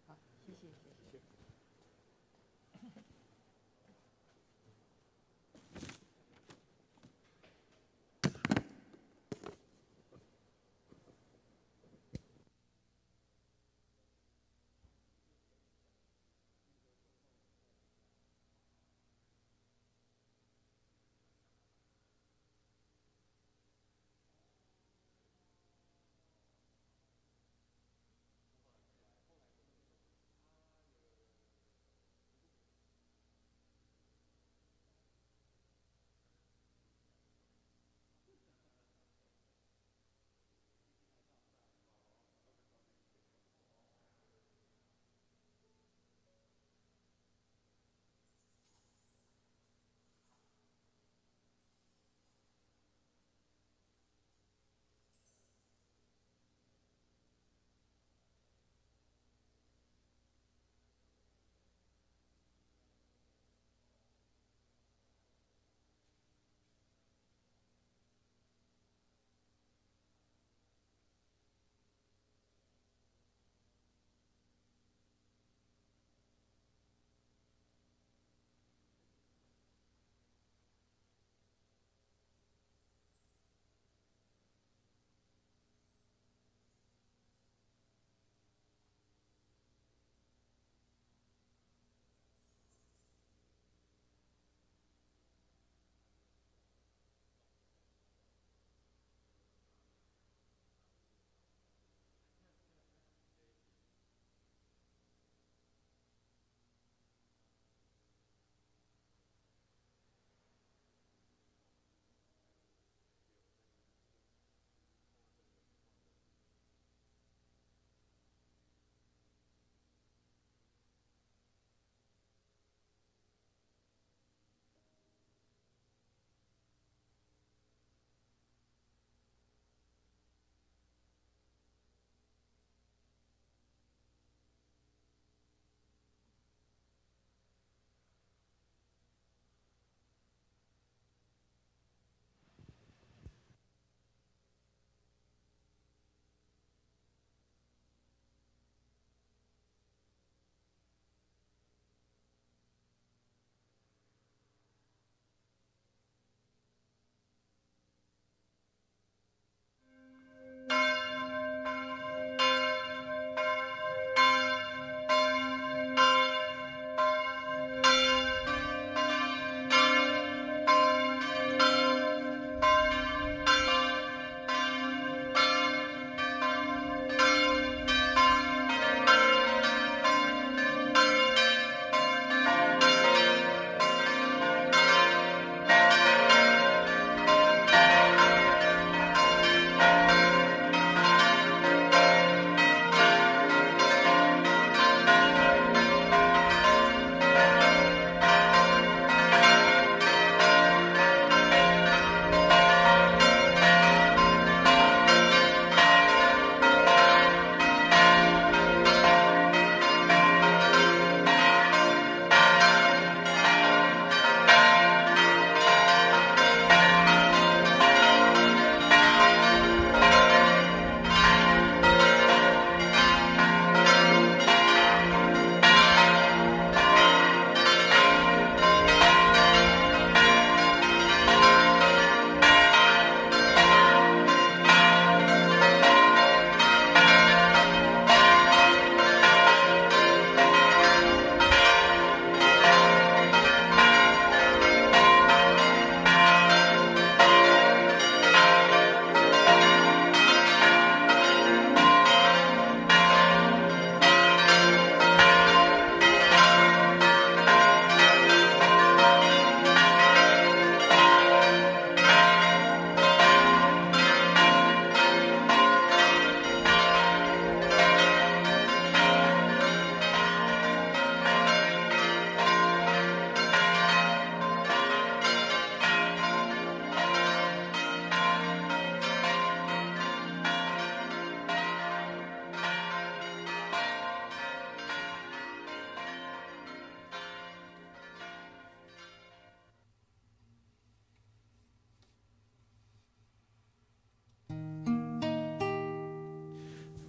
好，谢谢，谢谢。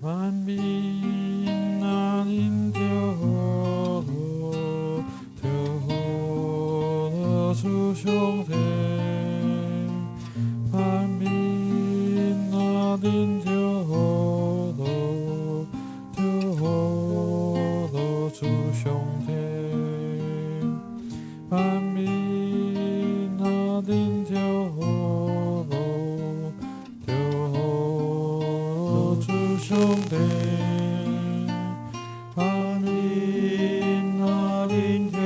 万民啊，上帝，万民啊，领着主上帝，万民啊，领着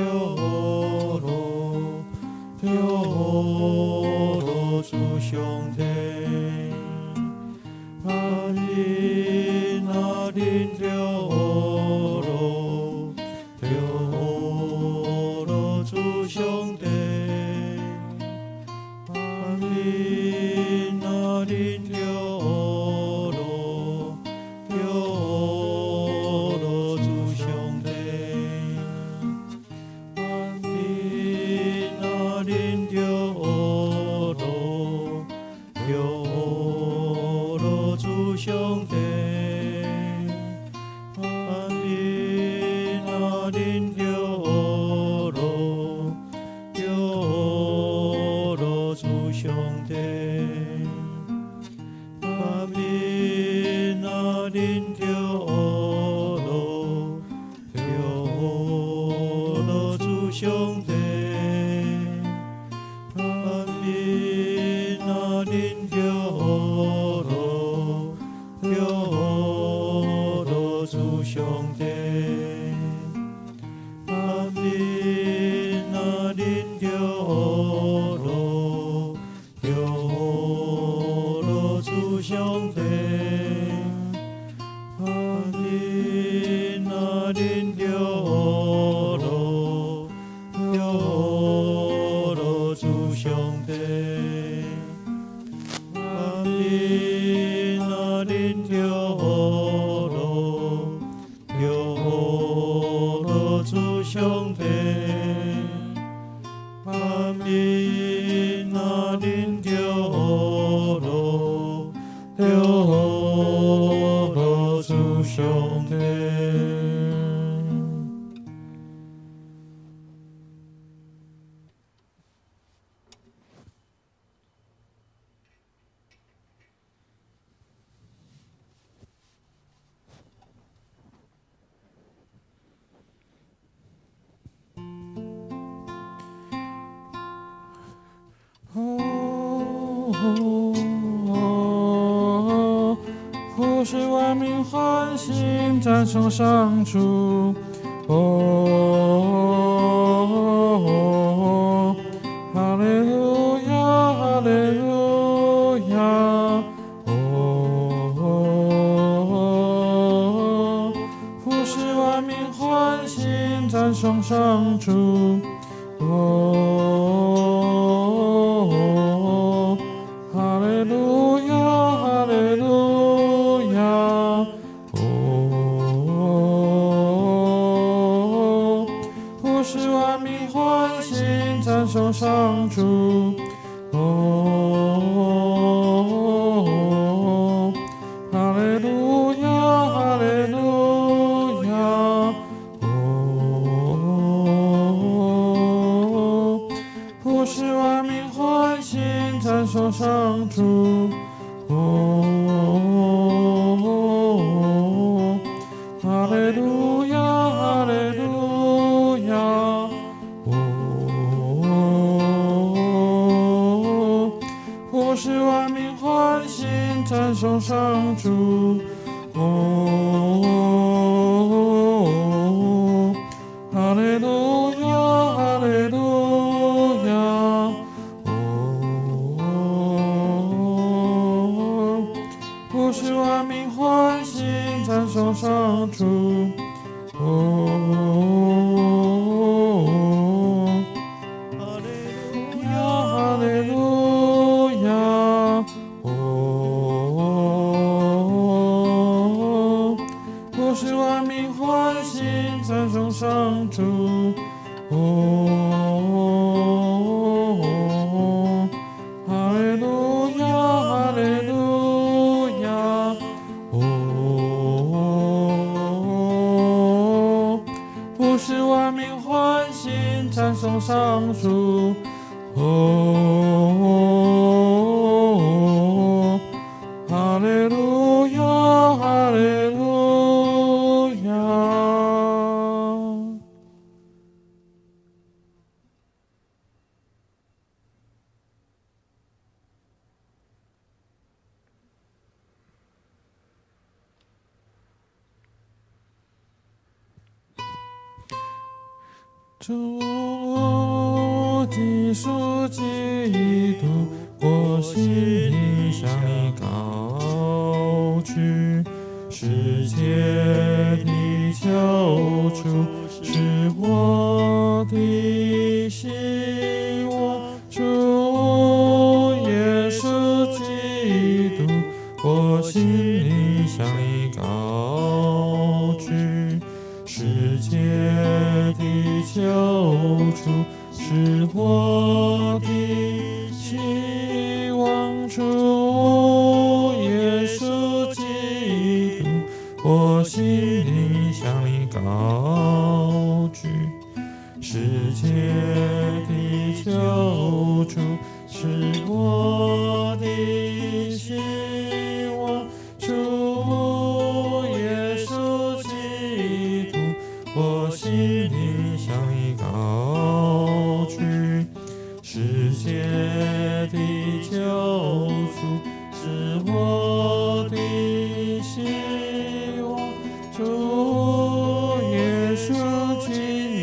主上帝。万民啊，领着主上帝，万民啊，领着主上帝，万民啊，领着主上帝，万民啊，领着主上帝，万民啊，领着主上帝，万民啊，领着主上帝，万民啊，领着主上帝，万民啊，领着主上帝，万民啊，领着主上帝，万民啊，领着主上帝。普世万民欢欣，赞颂上主。哈利路亚，哈利路亚。普世万民欢欣，赞颂上主。哈利路亚，哈利路亚。普世万民欢欣，赞颂上主。哈利路亚，哈利路亚。普世万民欢欣，赞颂上主。哈利路亚，哈利路亚。普世万民欢欣，赞颂上主。哈利路亚，哈利路亚。普世万民欢欣，赞颂上主。哈利路亚，哈利路亚。普世万民欢欣，赞颂上主。哈利路亚，哈利路亚。普世万民欢欣，赞颂上主。哈利路亚，哈利路亚。主，你属基督，我心里向你高举。世界的救主是我的希望，主耶稣基督，我心里向你高举。世界的救主是我的希望，主耶稣基督，我心里向你高举。世界的救主是我的希望，主耶稣基督，我心里向你高举。世界的救主是我的希望，主耶稣基督，我心里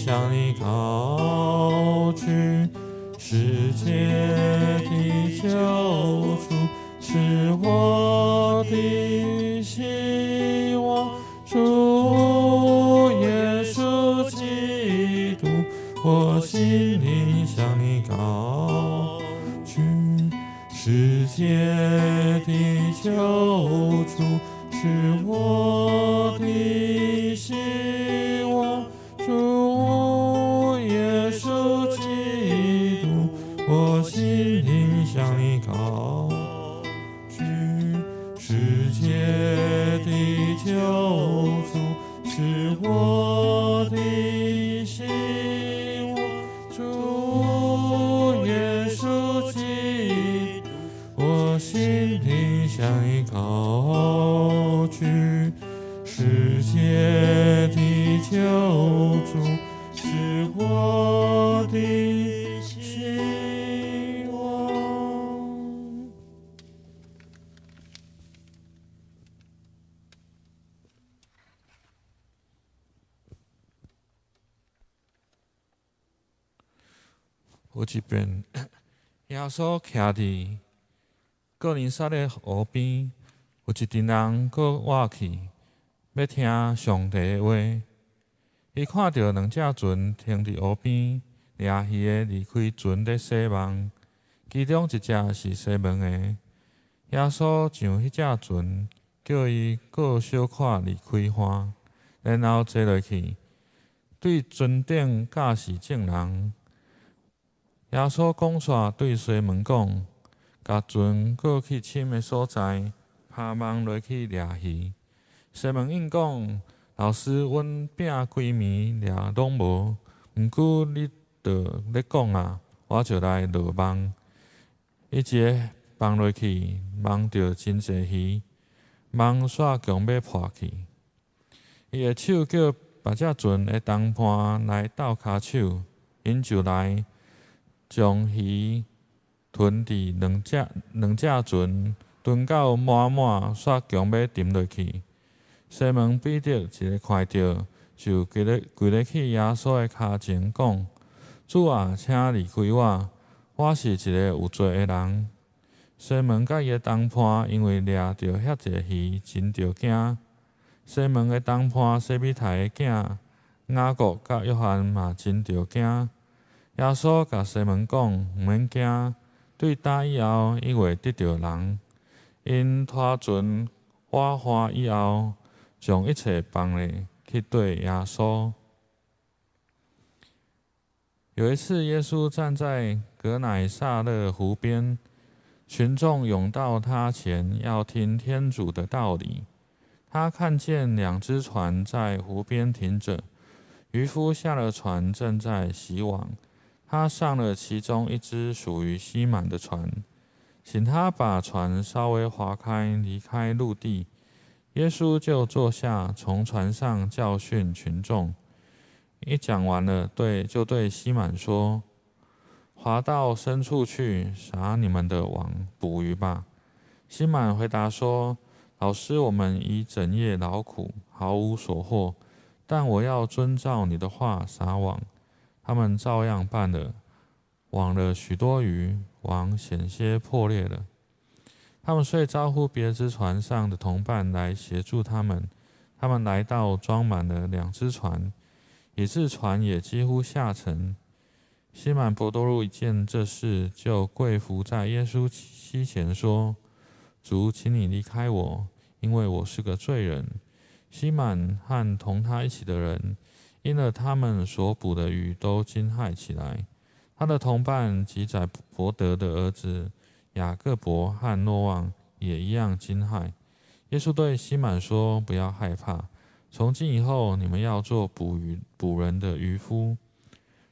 向你高举。世界的救主是我的希望，主耶稣基督，我心里向你高举。世界的救主是我的希望，主耶稣基督，我心里向你高举。世界的救主是我的希望，主耶稣基督，我心里向你高举。世界的救主是我的希望。有一遍，耶稣徛伫哥林撒的湖边，有一群人佫活去，要听上帝的话。伊看到两只船停伫湖边，掠鱼的离开船咧洗网，其中一只是西门的。耶稣上迄只船，叫伊过小可离开岸，然后坐落去，对船顶驾驶证人。耶稣讲煞对西门讲，甲船过去深的所在，拍网落去掠鱼。西门应讲：老师，阮拼规暝掠拢无，毋过你著咧讲啊，我就来落网。伊一个放落去，网着真济鱼，网煞强要破去。伊的手叫别只船的同伴来斗骹手，因就来。将鱼吞伫两只船，吞到满满，煞强要沉落去。西门彼得一个看到，就跪咧去耶稣的骹前讲：主啊，请离开我是一个有罪的人。西门甲伊的同伴因为掠着遐济鱼，真着惊。西门的同伴西庇太的囝雅各甲约翰嘛真着惊。耶稣甲西门讲：毋免惊，对打以后，伊会得着人。因拖船划岸以后，将一切放咧去对耶稣。有一次，耶稣站在格乃撒勒湖边，群众涌到他前，要听天主的道理。他看见两只船在湖边停着，渔夫下了船，正在洗网。他上了其中一只属于西满的船，请他把船稍微划开，离开陆地。耶稣就坐下，从船上教训群众。一讲完了，就对西满说：“划到深处去，撒你们的网捕鱼吧。”西满回答说：“老师，我们已整夜劳苦，毫无所获，但我要遵照你的话撒网。他们照样办了，网了许多鱼，网险些破裂了。他们遂招呼别只船上的同伴来协助他们。他们来到装满了2只船，以致船也几乎下沉。西满伯多禄一见这事，就跪伏在耶稣膝前说：“主，请你离开我，因为我是个罪人。”西满和同他一起的人，因了他们所捕的鱼都惊骇起来。他的同伴及载伯德的儿子雅各伯和诺望也一样惊骇。耶稣对西满说：“不要害怕，从今以后你们要做捕人的渔夫。”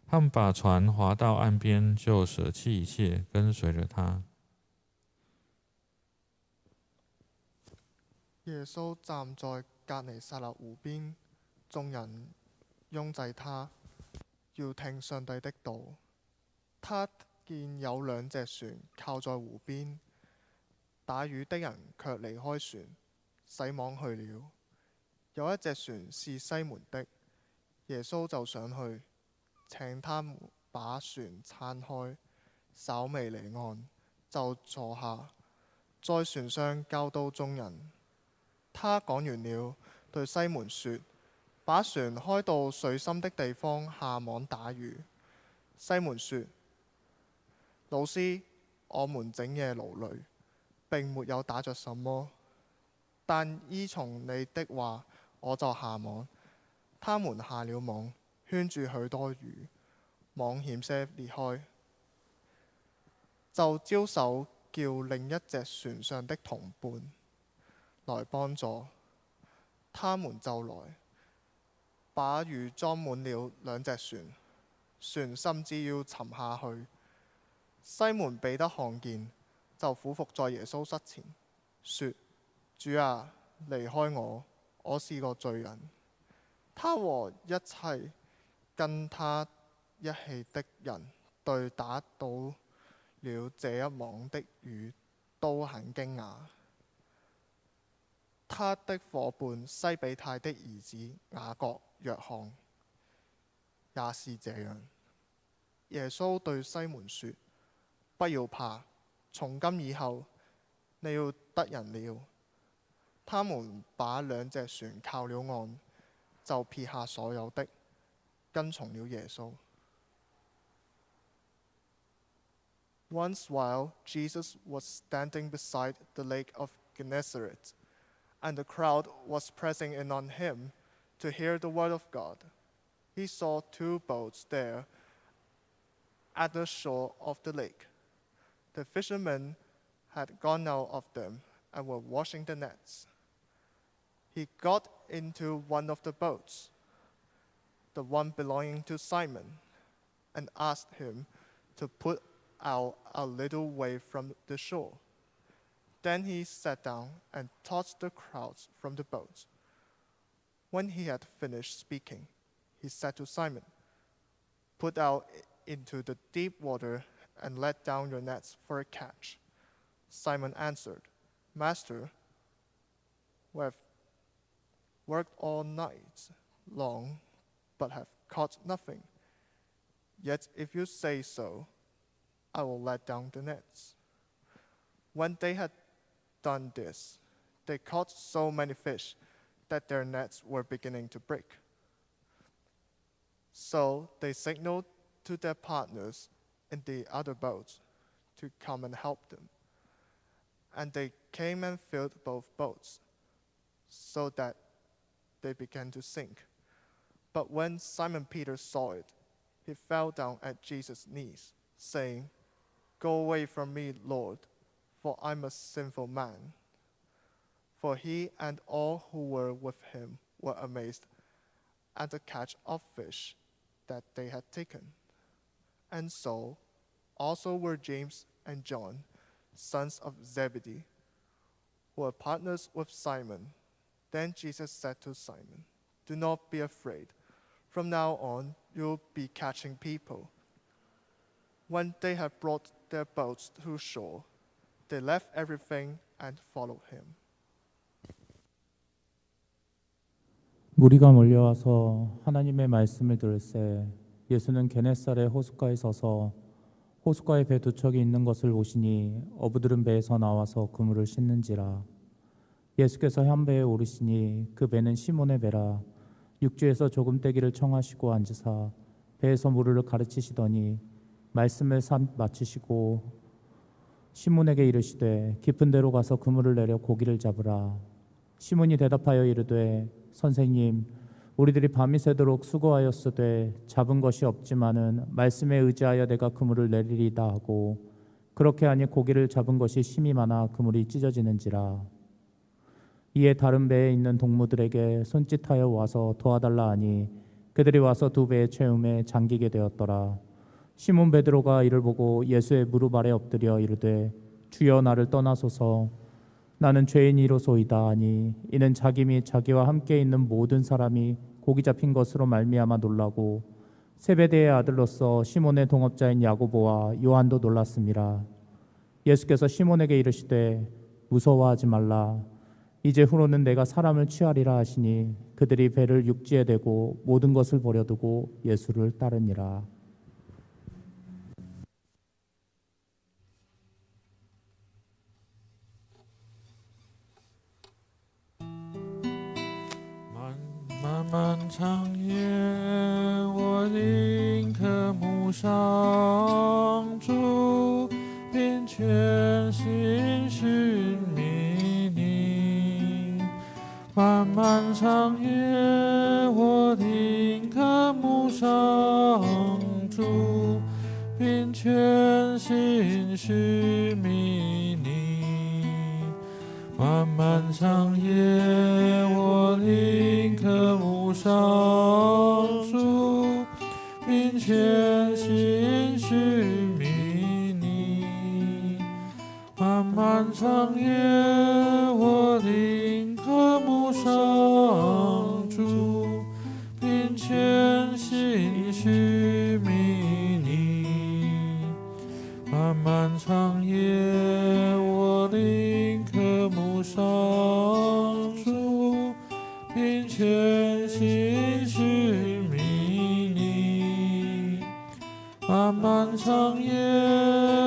他们把船划到岸边，就舍弃一切，跟随着他。耶穌站在革尼撒勒湖邊，眾人擁擠他，要聽上帝的道。他見有2隻船靠在湖邊，打魚的人卻離開船，洗網去了。有一隻船是西門的，耶穌就上去，請他們把船撐開，稍微離岸，就坐下，在船上教導眾人。他講完了，對西門說：“把船開到水深的地方下網打魚。”西門說：“老師，我們整夜勞累，並沒有打着什麼，但依從你的話，我就下網。”他們下了網，圈住許多魚，網險些裂開，就招手叫另一隻船上的同伴來幫助，他們就來，把魚裝滿了2隻船，船甚至要沉下去。西門彼得看見，就俯伏在耶穌膝前，說：“主啊，離開我，我是個罪人。”他和一切跟他一起的人對打到了這一網的魚都很驚訝。他的夥伴西比泰的兒子雅各、約翰也是這樣。耶穌對西門說：“不要怕，從今以後你要得人了。”他們把2隻船靠了岸，就撇下所有的，跟從了耶穌。Once while Jesus was standing beside the lake of Gennesaret, and the crowd was pressing in on him to hear the word of God. He saw 2 boats there at the shore of the lake. The fishermen had gone out of them and were washing the nets. He got into one of the boats, the one belonging to Simon, and asked him to put out a little way from the shore. Then he sat down and taught the crowds from the boat. When he had finished speaking, he said to Simon, "Put out into the deep water and let down your nets for a catch." Simon answered, "Master, we have worked all night long, but have caught nothing. Yet if you say so, I will let down the nets." When they had done this, they caught so many fish that their nets were beginning to break. So they signaled to their partners in the other boat to come and help them. And they came and filled both boats, so that they began to sink. But when Simon Peter saw it, he fell down at Jesus' knees, saying, "Go away from me, Lord, for I'm a sinful man." For he and all who were with him were amazed at the catch of fish that they had taken. And so also were James and John, sons of Zebedee, who were partners with Simon. Then Jesus said to Simon, "Do not be afraid. From now on, you'll be catching people." When they had brought their boats to shore, they left everything and followed him. 무리가 몰려와서 하나님의 말씀을 들을새 예수는 게네사렛 호숫가에 서서 호숫가에 배 두 척이 있는 것을 보시니 어부들은 배에서 나와서 그물을 씻는지라. 예수께서 한 배에 오르시니 그 배는 시몬의 배라. 육지에서 조금 떼기를 청하시고 앉으사 배에서 물을 가르치시더니 말씀을 마치시고 시몬에게 이르시되 깊은 데로 가서 그물을 내려 고기를 잡으라. 시몬이 대답하여 이르되 선생님, 우리들이 밤이 새도록 수고하였으되 잡은 것이 없지만은 말씀에 의지하여 내가 그물을 내리리다 하고 그렇게 하니 고기를 잡은 것이 심이 많아 그물이 찢어지는지라. 이에 다른 배에 있는 동무들에게 손짓하여 와서 도와달라 하니 그들이 와서 두 배의 채움에 잠기게 되었더라. 시몬 베드로가 이를 보고 예수의 무릎 아래 엎드려 이르되 주여 나를 떠나소서 나는 죄인이로소이다 하니 이는 자기 및 자기와 함께 있는 모든 사람이 고기 잡힌 것으로 말미암아 놀라고 세베대의 아들로서 시몬의 동업자인 야고보와 요한도 놀랐습니다. 예수께서 시몬에게 이르시되 무서워하지 말라. 이제 후로는 내가 사람을 취하리라 하시니 그들이 배를 육지에 대고 모든 것을 버려두고 예수를 따르니라.漫长夜，我宁可慕上主，并全心寻觅你。漫漫长夜，我宁可慕上主，并全心寻觅你。漫漫长夜，我宁可慕上主，并全心寻觅你。漫漫长夜，我宁可慕上主，并全心寻觅你。漫漫长夜，我宁可慕上主，并全心寻觅你。漫漫长夜，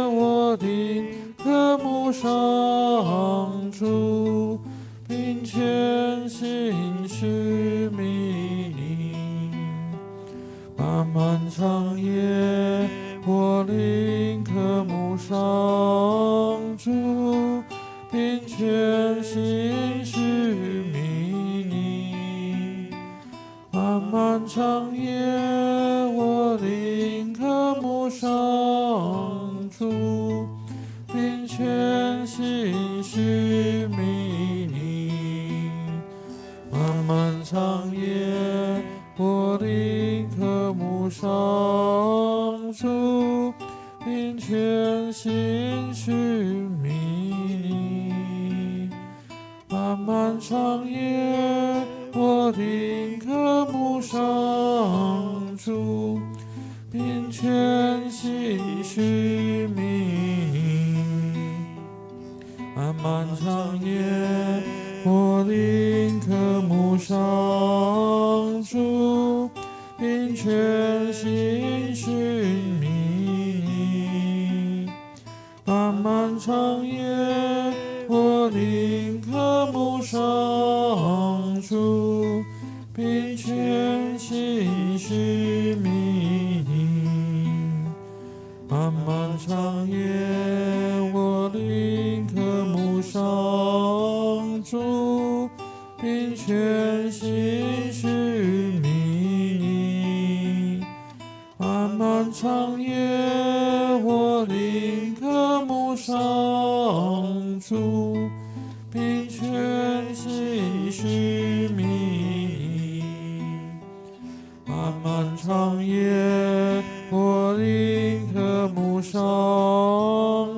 我宁可慕上主，并全心寻觅你。漫漫长夜，我宁可慕上主，并全心寻觅你。漫漫长夜，我宁可慕上主，并全心寻觅你。漫漫长夜，我宁可慕上主，并全心寻觅你。漫漫长夜，我宁可慕上主，并全心寻觅你。漫漫长夜，我宁可慕上主，并全心寻觅你。漫漫长夜，我宁可慕上主，并全心寻觅你。漫漫长夜，我宁可慕上主，并全心寻觅你。漫漫长夜，我宁可慕上主，并全心寻觅你。漫漫长夜，我宁可慕上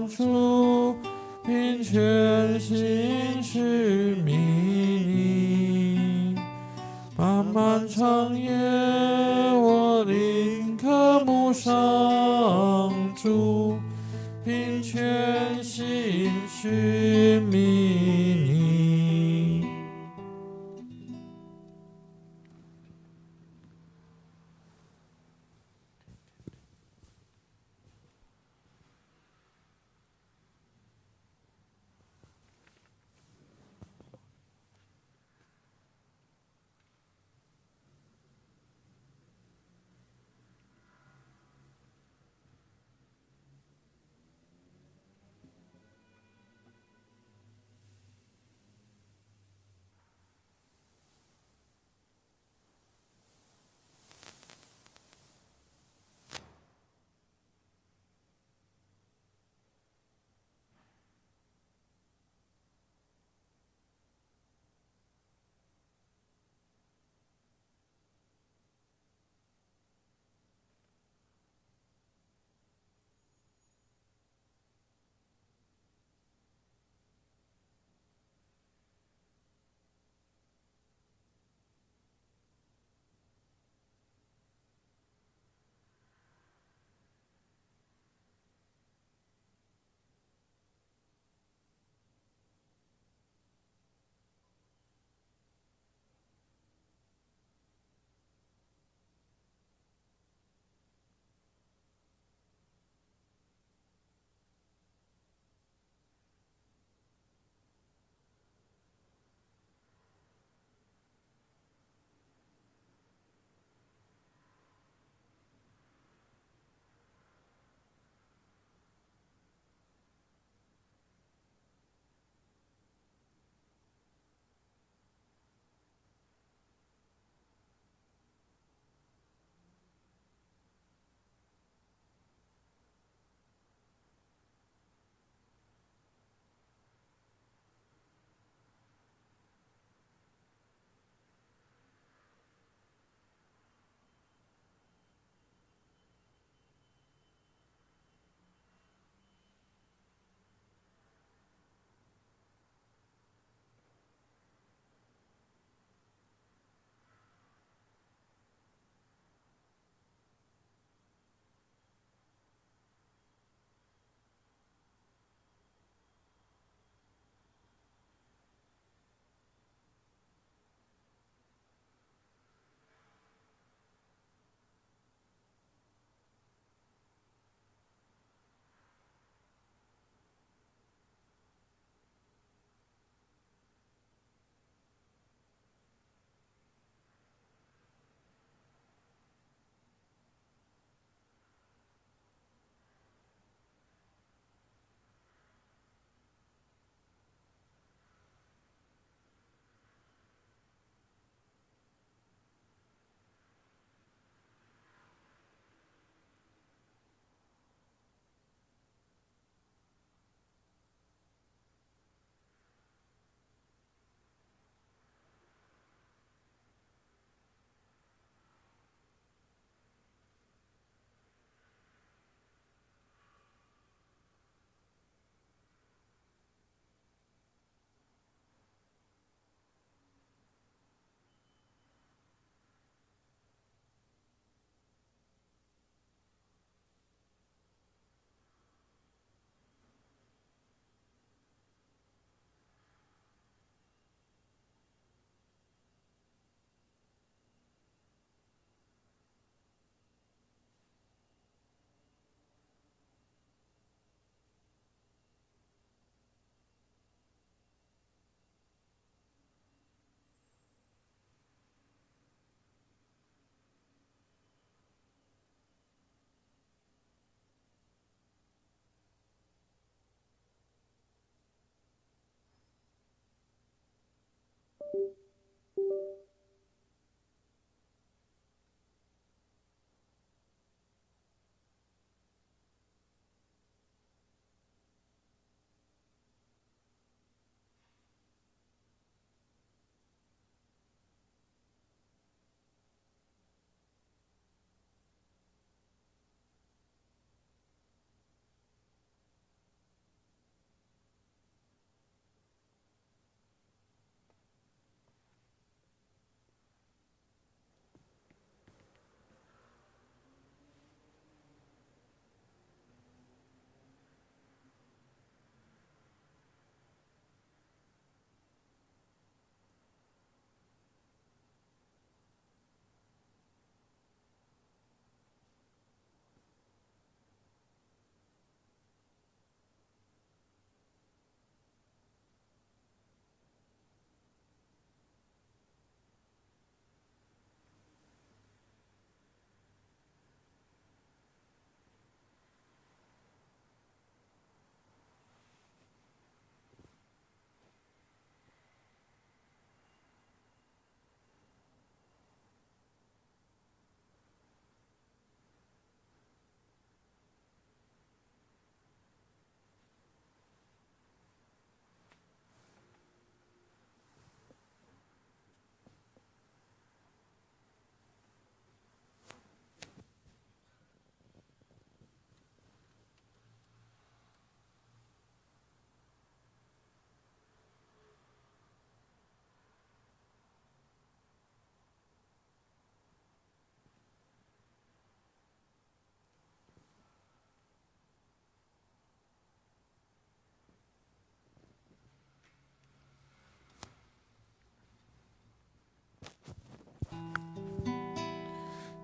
主，并全心寻觅你。漫漫长夜，我宁可慕上主，并全心寻觅你。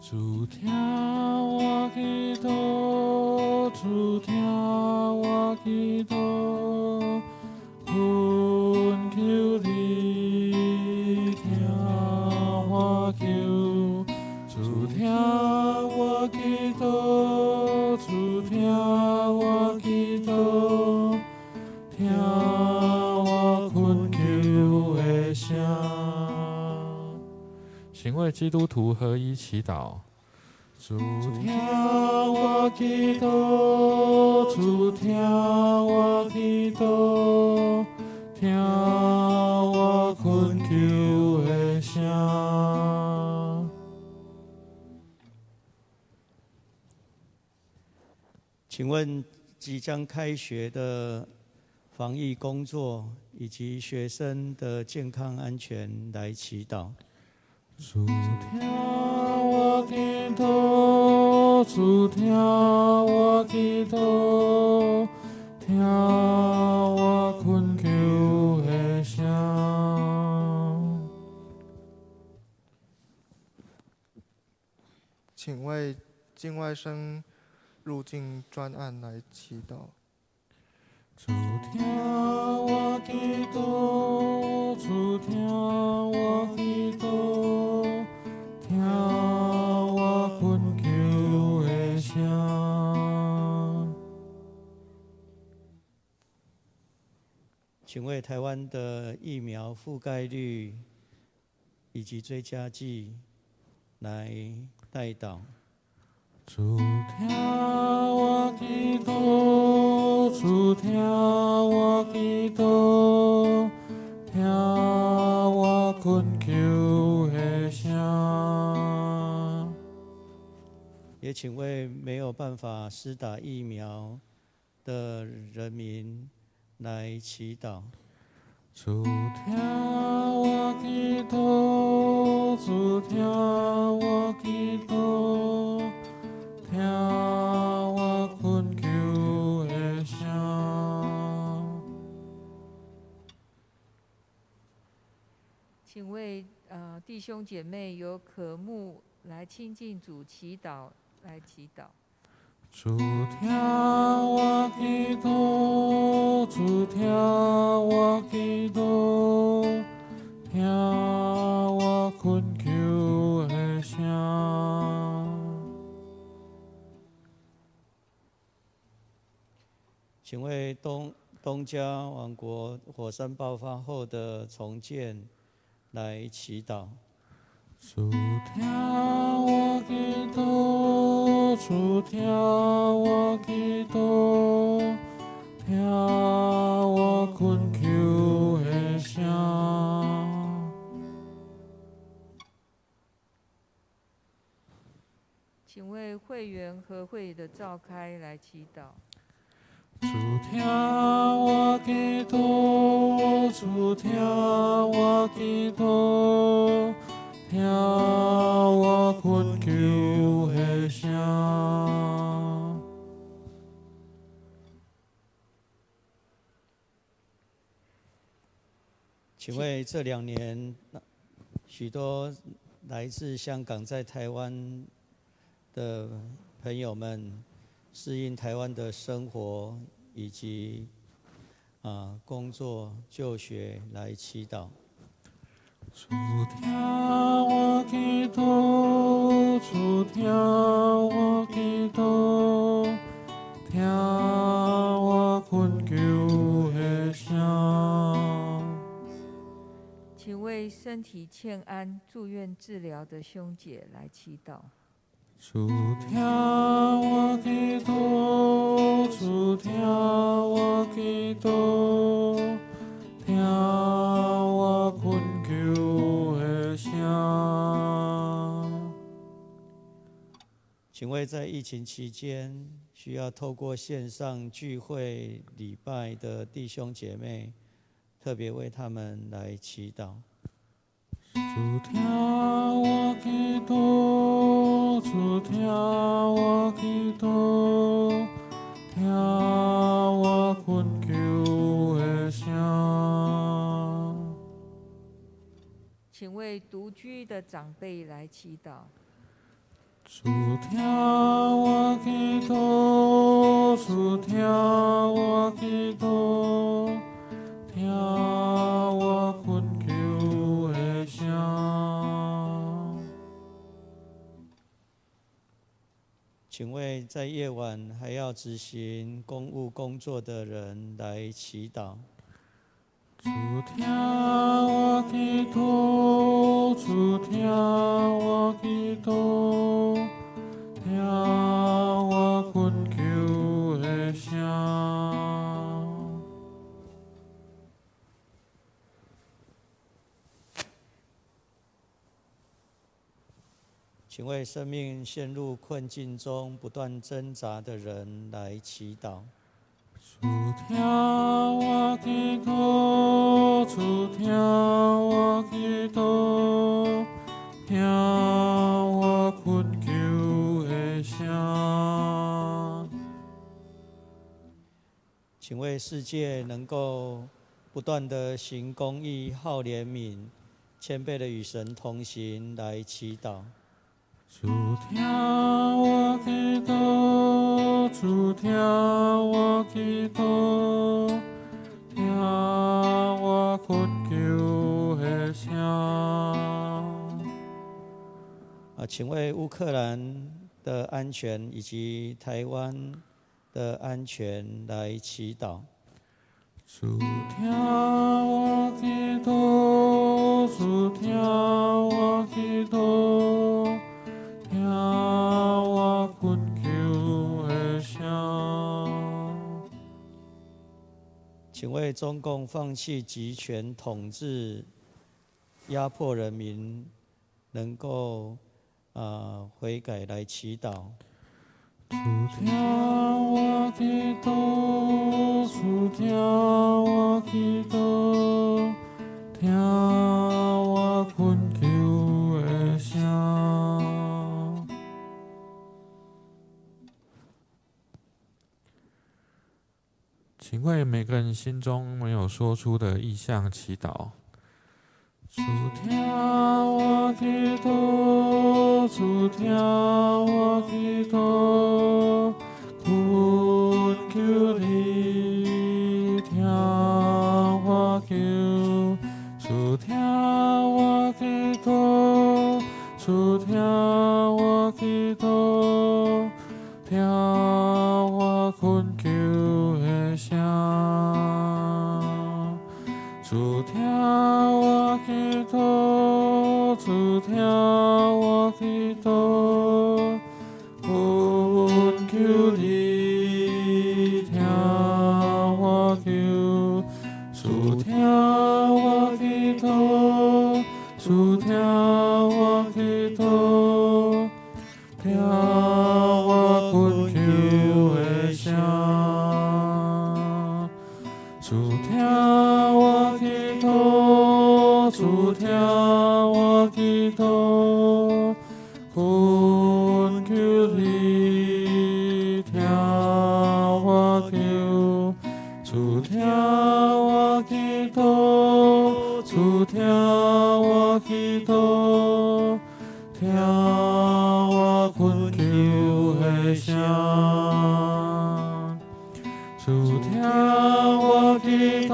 主听我祈祷，主听我祈祷，恳求你听我求。主听我祈祷，主听我祈祷，听我恳求的声。行为基督徒合一祈祷。主听我祈祷，主听我祈祷，听我恳求的声。请问即将开学的防疫工作以及学生的健康安全来祈祷。主听我祈祷，主听我祈祷，听我恳求的声。请为境外生入境专案来祈祷。主听我祈祷，主听我祈祷，听我恳求的声。请为台湾的疫苗覆盖率以及追加剂来代祷。主听我祈祷，主听我祈祷，听我恳求的声。也请为没有办法施打疫苗的人民来祈祷。主听我祈祷，主听我祈祷，听我恳求的声。请为弟兄姐妹有渴慕来亲近主祈祷，来祈祷。主听我祈祷，主听我祈祷，听我恳求的声。请为东加王国火山爆发后的重建来祈祷。主听我祈祷，主听我祈祷，听我恳求的声。请为会员和会的召开来祈祷。主听我祈祷，主听我祈祷，听我恳求的声。请为这2年许多来自香港在台湾的朋友们适应台湾的生活以及工作、就学来祈祷。主听我祈祷，主听我祈祷，听我恳求的声。请为身体欠安、住院治疗的兄姐来祈祷。主听我祈祷，主听我祈祷，听我恳求的声。请为在疫情期间需要透过线上聚会礼拜的弟兄姐妹，特别为他们来祈祷。主听我祈祷，主听我祈祷，听我恳求的声。请为独居的长辈来祈祷。主听我祈祷，主听我祈祷，听我恳求的声。请为在夜晚还要执行公务工作的人来祈祷。主听我祈祷，主听我祈祷，听我恳求的声。请为生命陷入困境中不断挣扎的人来祈祷。主听我祈祷，主听我祈祷，听我恳求的声。请为世界能够不断的行公义、好怜悯、谦卑的与神同行来祈祷。主听我祈祷，主听我祈祷，听我恳求的声。请为乌克兰的安全以及台湾的安全来祈祷。主听我祈祷，主听我祈祷，听我恳求的声。请为中共放弃集权统治、压迫人民，能够悔改来祈祷。主听我祈祷，主听我祈祷，听我恳求的声。请为每个人心中没有说出的意向祈祷。主听我祈祷，主听我祈祷，恳求你听我求。主听我祈祷，主听我祈祷，听我恳求的声。主听我祈祷，主听我祈祷，恳求你听我求。主听我祈祷，主听我祈祷，听我恳求的声。主听我祈祷，主听我祈祷，恳求你听我求。主听我祈祷，主听我祈祷，听我恳求的声。主听我祈祷，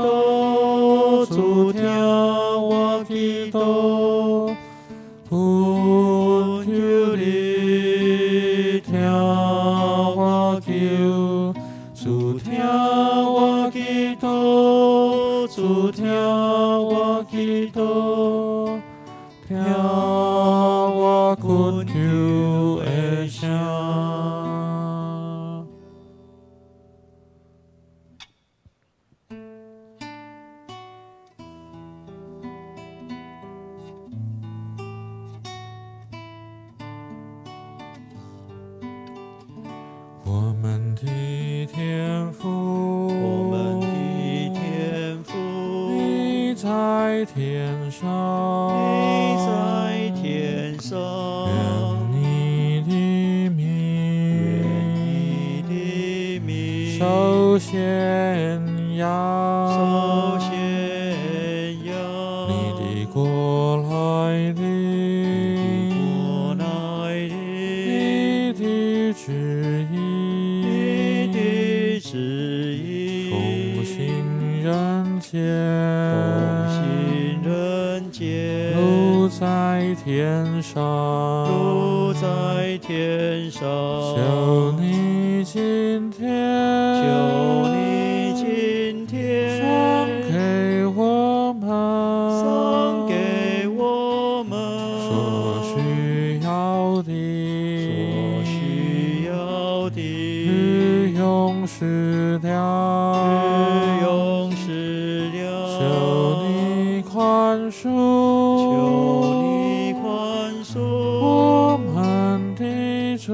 主听我祈祷，恳求你听我求。主听我祈祷，主听我祈祷，听我恳求的声。我们的天父，我们的天父，你在天上，你在天上，愿你的名，愿你的名受显扬，受显扬，你的国来临，你的国来临，边，如在天上，如在天上。求你今天，求你今天赏给我们，赏给我们所需要的，所需要的日用食日粮，用食粮。求你宽恕，求你宽恕我们的罪，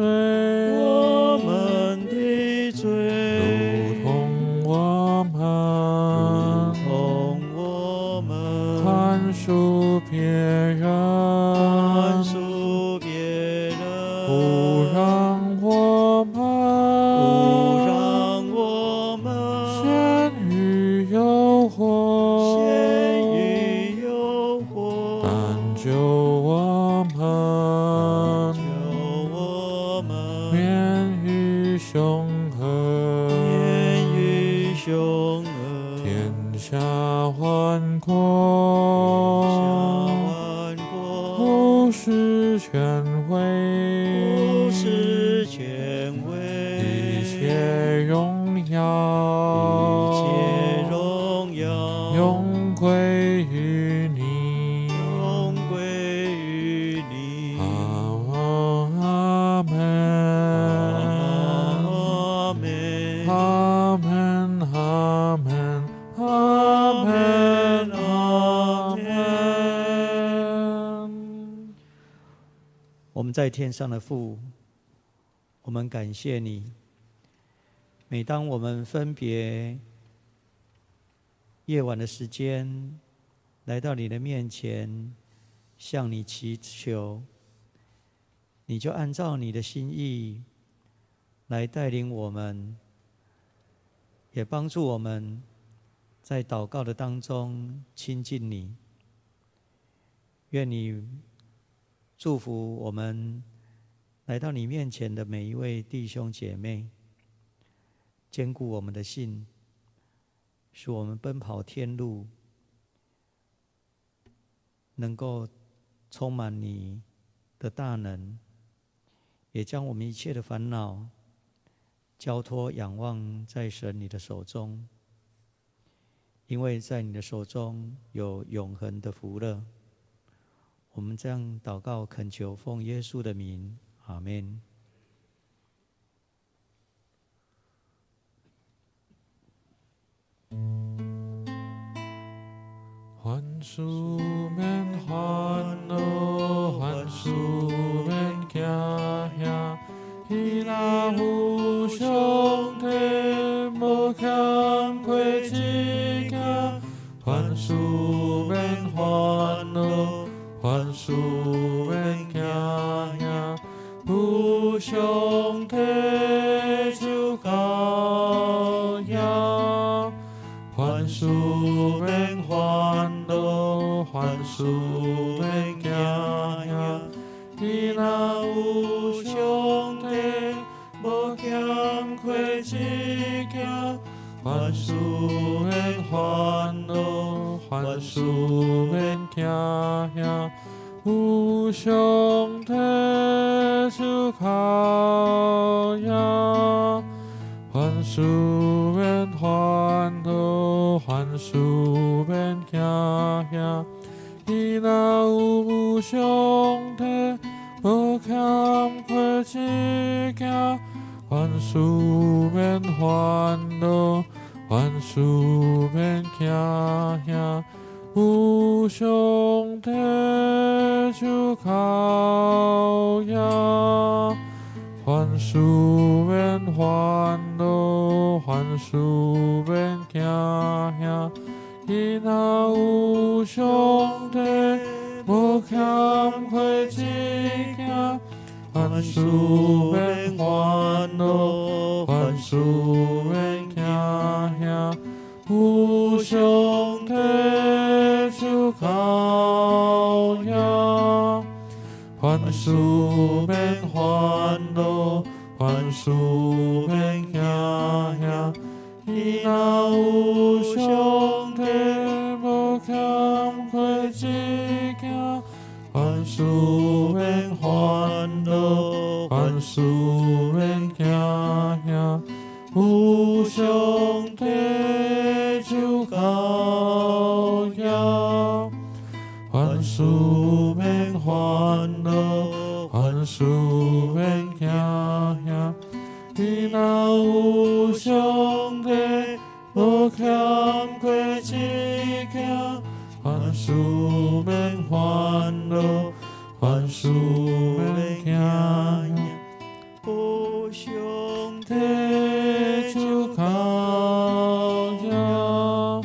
我们的罪，如同我们宽恕别人，宽恕别人，不让我们不让我们陷于诱惑，陷于诱惑，但救我们救我们免于凶恶，免于凶恶。天下万天国，下万国，不是权威，不是权威，一切荣一耀，切荣耀，永归于你。永归于你。阿门，阿门，阿门，阿门，阿门，阿门。我们在天上的父，我们感谢你。每当我们分别夜晚的时间，来到你的面前，向你祈求，你就按照你的心意来带领我们，也帮助我们在祷告的当中亲近你。愿你祝福我们来到你面前的每一位弟兄姐妹，坚固我们的信，使我们奔跑天路能够充满你的大能，也将我们一切的烦恼交托仰望在神你的手中，因为在你的手中有永恒的福乐。我们这样祷告恳求，奉耶稣的名，阿们。欢属免烦恼，欢属免惊吓，伊若有上帝无欠亏一件，欢属免烦恼，欢属免惊吓，有上帝就高呀，欢属免烦恼，欢属免惊吓，伊若有上帝无欠亏一件，欢属免烦恼，欢属免惊吓，有上帝就靠呀，凡事免烦恼，凡事免惊吓，伊若有上帝无欠亏一件，凡事免烦恼，凡事免惊吓，有上帝就靠呀，凡事免烦恼，凡事免惊吓，伊若有上帝无欠亏一件，凡事免烦恼，凡事免惊吓，有上帝就靠呀，凡事免烦恼，凡事免惊吓，伊若有上帝无欠亏一行，凡事免烦恼，凡事免惊吓，有上帝就靠呀。凡事免烦恼，凡事免惊吓，伊若有上帝，无欠亏一件。凡事免烦恼，凡事免惊吓，有上帝就靠呀。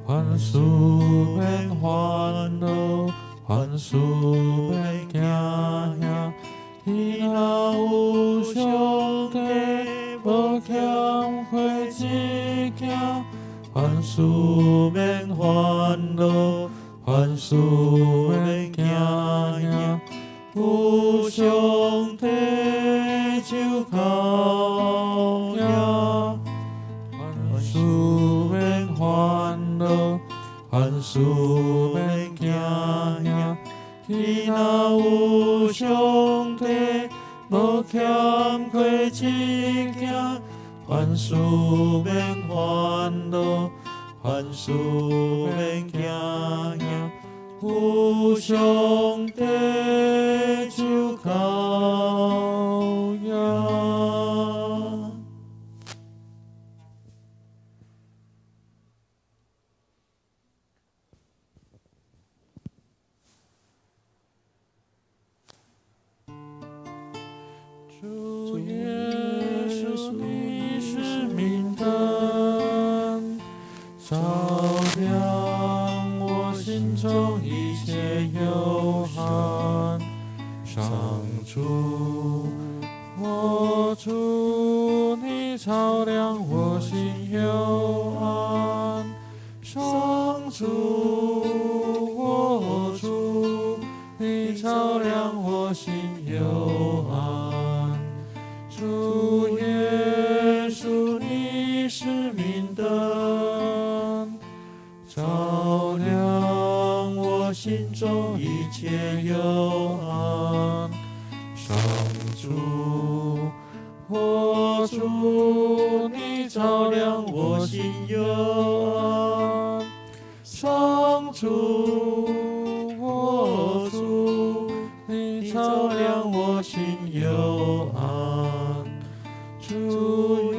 凡事免烦恼，凡事免惊吓，伊若有上帝，无欠亏一件。凡事免烦恼，凡事免惊吓，有上帝就靠呀。凡事免烦恼，凡事免惊吓，伊若有上帝，无欠亏一件。凡事免烦恼，凡事免惊吓，有上帝就靠呀。主耶稣，你是明灯，照亮我心中一切幽暗。上主，我主，你照亮我心幽暗。上主，我主，你照亮我心幽暗。主耶稣，你是明灯，照亮我心中一切幽暗。上主，我主，你照亮我心幽暗。上主，我主，你照亮我心幽暗。主耶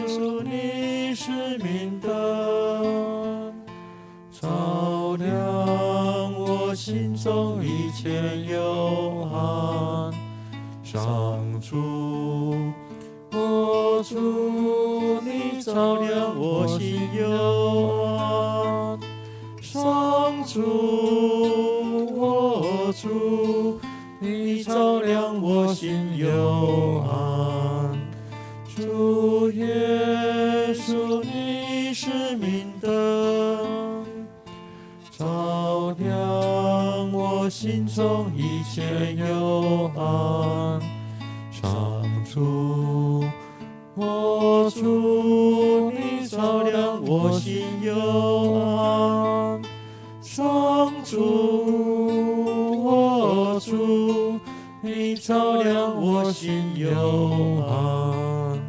稣，你是明灯，照亮我心中一切幽暗。上主，我主，你照亮我心幽暗。上主，我主，你照亮我心幽暗。主耶稣，你是明灯，照亮我心中一切幽暗。上主，我主，你照亮我心幽暗。上主，我主，你照亮我心幽暗。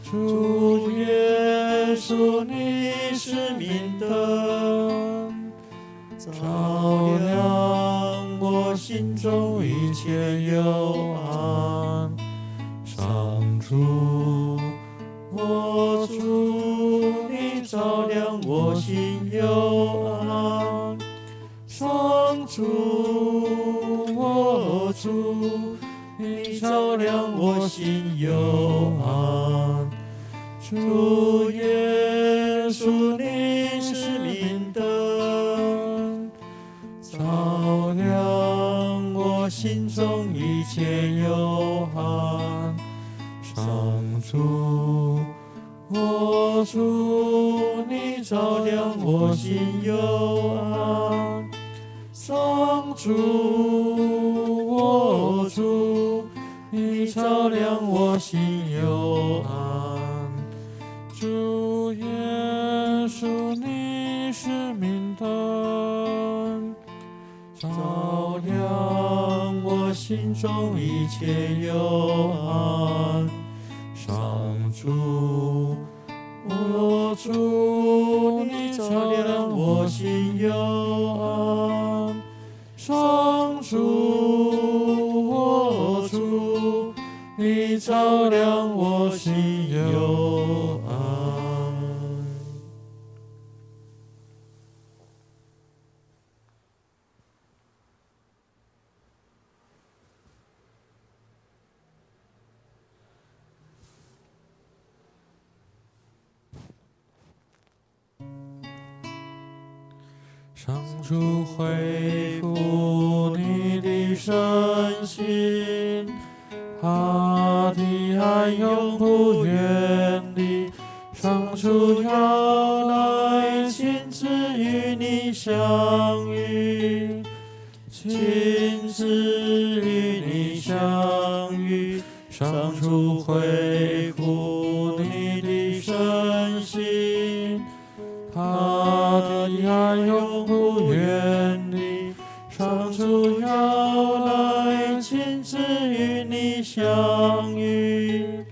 主耶稣，你是明灯，照亮我心中一切幽暗。上主，我主，你照亮我心幽暗。上主，我主，你照亮我心幽暗。主耶稣，你是明灯，照亮我心中一切幽暗。上主，我主，你照亮我心幽暗。上主，我主，你照亮我心幽暗。主耶稣，你是明灯，照亮我心中一切幽暗。上主，我主，你照亮我心幽暗。上主，我主，你照亮我心幽暗。上主恢复你的身心，他的爱永不远离。上主要来亲自与你相遇，亲自与你相遇。上主恢复你的身心，他的爱永不远离。上主要来亲自与你相遇，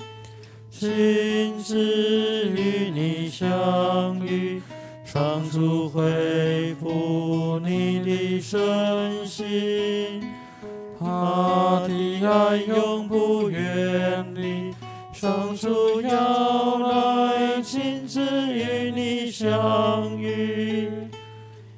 亲自与你相遇。上主恢复你的身心，他的爱永不远离。上主要来亲自与你相遇，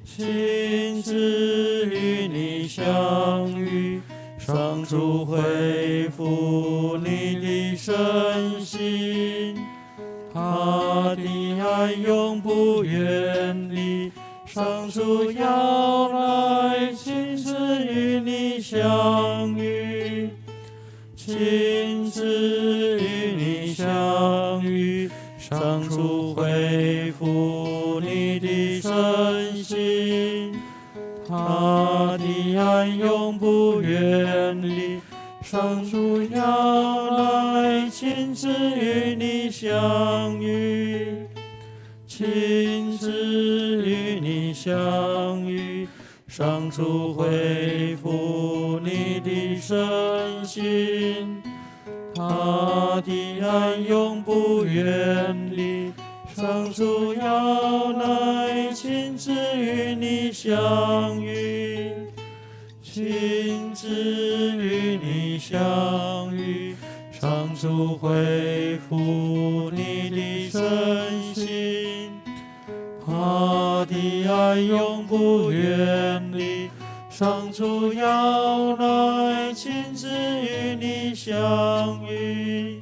亲自与你相遇。上主恢复你的身心，他的爱永不远离。上主要来亲自与你相遇，亲自与你相遇。上主恢复你的身心，他的爱永不远离。上主要来亲自与你相遇，亲自与你相遇。上主恢复你的身心，他的爱永不远离。上主要来亲自与你相遇，亲自与你相遇。上主恢复你的身心，他的爱永不远离。上主要来亲自与你相遇，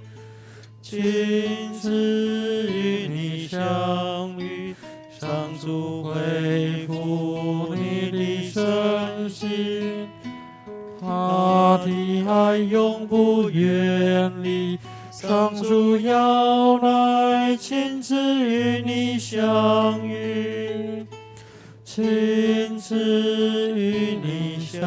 亲自与你相遇。上主恢复你的身心，他的爱永不远离。上主要来亲自与你相遇，亲自与你相